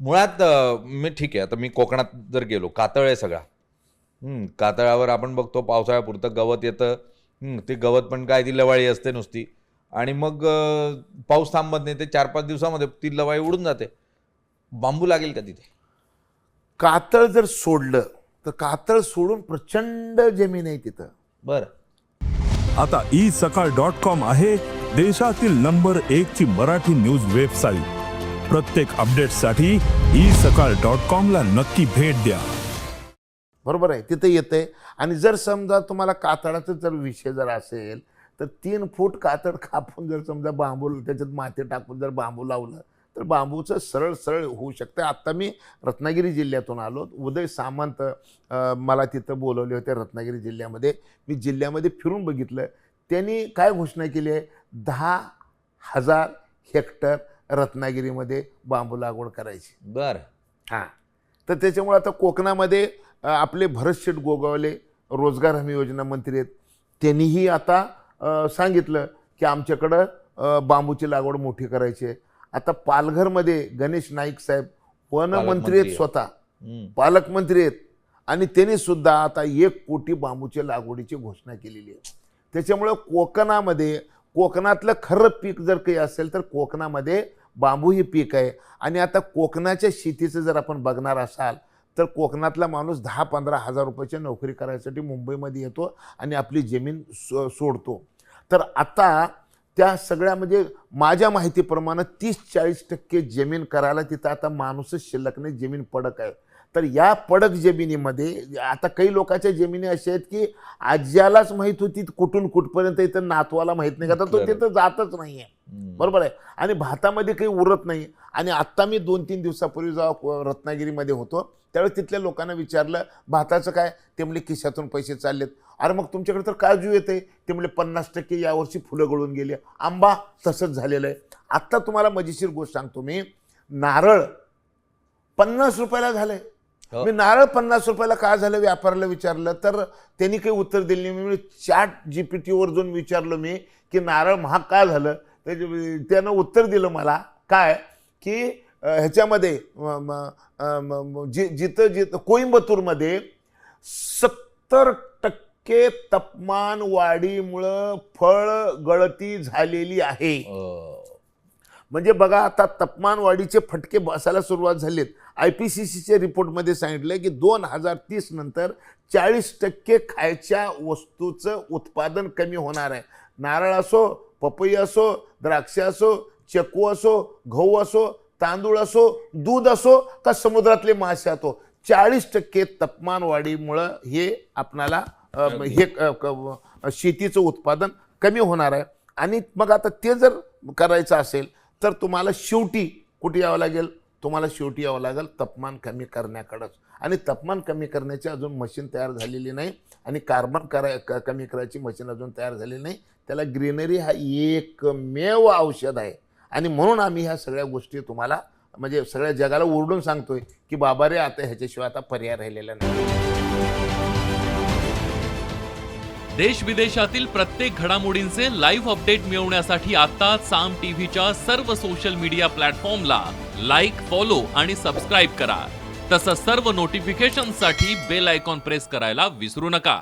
मुळात मी ठीक आहे, आता मी कोकणात जर गेलो, कातळ आहे सगळा. कातळावर आपण बघतो पावसाळ्यापुरतं गवत येतं. ते गवत पण काय ती लवाळी असते नुसती, आणि मग पाऊस थांबत नाही, ते 4-5 दिवसामध्ये ती लवाळी उडून जाते. बांबू लागेल का तिथे? कातळ जर सोडलं तर कातळ सोडून प्रचंड जमीन आहे तिथं. बरं. आता isakal.com आहे देशातील नंबर 1 ची मराठी न्यूज वेबसाईट. प्रत्येक अपडेटसाठी isakal.com ला नक्की भेट द्या. बरोबर आहे, तिथं येते. आणि जर समजा तुम्हाला कातळाचा जर विषय जर असेल तर 3 फूट कातळ कापून जर समजा बांबू त्याच्यात माती टाकून जर बांबू लावलं तर बांबूचं सरळ सरळ होऊ शकतं. आत्ता मी रत्नागिरी जिल्ह्यातून आलो. उदय सामंत मला तिथं बोलवले होते रत्नागिरी जिल्ह्यामध्ये. मी जिल्ह्यामध्ये फिरून बघितलं. त्यांनी काय घोषणा केली आहे, 10,000 हेक्टर रत्नागिरीमध्ये बांबू लागवड करायची. बरं. हां, तर त्याच्यामुळे आता कोकणामध्ये आपले भरतशेठ गोगावले रोजगार हमी योजना मंत्री आहेत. त्यांनीही आता सांगितलं की आमच्याकडं बांबूची लागवड मोठी करायची आहे. आता पालघरमध्ये गणेश नाईक साहेब वनमंत्री आहेत, स्वतः पालकमंत्री आहेत, आणि त्यांनी सुद्धा आता 1 कोटी बांबूच्या लागवडीची घोषणा केलेली आहे. त्याच्यामुळं कोकणातलं खरं पीक जर काही असेल तर कोकणामध्ये बांबू ही पीक आहे. आणि आता कोकणाच्या शेतीचं जर आपण बघणार असाल तर कोकणातला माणूस 10-15 हजार रुपयाची नोकरी करायसाठी मुंबईमध्ये येतो आणि आपली जमीन सोडतो. तर आता त्या सगळ्या म्हणजे माझ्या माहितीप्रमाणे 30-40% जमीन करायला तिथं आता माणूसच शिल्लक नाही, जमीन पडक आहे. तर या पडक जमिनीमध्ये आता काही लोकांच्या जमिनी अशा आहेत की आज्यालाच माहीत होती कुठून कुठपर्यंत, इथं नातवाला माहीत नाही का, तर तो तिथं जातच नाही आहे. बरोबर आहे. आणि भातामध्ये काही उरत नाही. आणि आत्ता मी 2-3 दिवसापूर्वी जेव्हा रत्नागिरीमध्ये होतो त्यावेळेस तिथल्या लोकांना विचारलं भाताचं काय, ते म्हणले खिशातून पैसे चाललेत. अरे मग तुमच्याकडे तर काजू येते, ते म्हणले 50% यावर्षी फुलं गळून गेली. आंबा तसंच झालेलं आहे. आत्ता तुम्हाला मजेशीर गोष्ट सांगतो मी, नारळ 50 रुपयाला झालंय. मी नारळ 50 रुपयाला का झालं व्यापाऱ्याला विचारलं तर त्यांनी काही उत्तर दिलं नाही. मी ChatGPTवर जाऊन विचारलं मी की नारळ महाग का झालं, त्यानं उत्तर दिलं मला काय की ह्याच्यामध्ये जिथं कोइंबतूरमध्ये 70% तापमान वाढीमुळं फळ गळती झालेली आहे. म्हणजे बघा आता तापमान वाढीचे फटके बसायला सुरुवात झालेत. IPCCच्या रिपोर्टमध्ये सांगितलं की 2030 नंतर 40% खायच्या वस्तूचं उत्पादन कमी होणार आहे. नारळ असो, पपई असो, द्राक्ष असो, चक्कू असो, गहू असो, तांदूळ असो, दूध असो का समुद्रातले मासे असो, 40% तापमान वाढीमुळं हे आपणाला हे शेतीचं उत्पादन कमी होणार आहे. आणि मग आता ते जर करायचं असेल तर तुम्हाला शेवटी कुठे यावं लागेल, तुम्हाला शेवटी यावं लागेल तापमान कमी करण्याकडेच. आणि तापमान कमी करण्याची अजून मशीन तयार झालेली नाही आणि कार्बन कमी करायची मशीन अजून तयार झालेली नाही. त्याला ग्रीनरी हा एकमेव औषध आहे. आणि म्हणून आम्ही ह्या सगळ्या गोष्टी तुम्हाला म्हणजे सगळ्या जगाला ओरडून सांगतोय की बाबा रे, आता ह्याच्याशिवाय आता पर्याय राहिलेला नाही. देश विदेशातील प्रत्येक घडामोडींचे लाईव्ह अपडेट मिळवण्यासाठी आता साम टीव्हीच्या सर्व सोशल मीडिया प्लॅटफॉर्मला लाईक, फॉलो आणि सबस्क्राईब करा. तसंच सर्व नोटिफिकेशनसाठी बेल आयकॉन प्रेस करायला विसरू नका.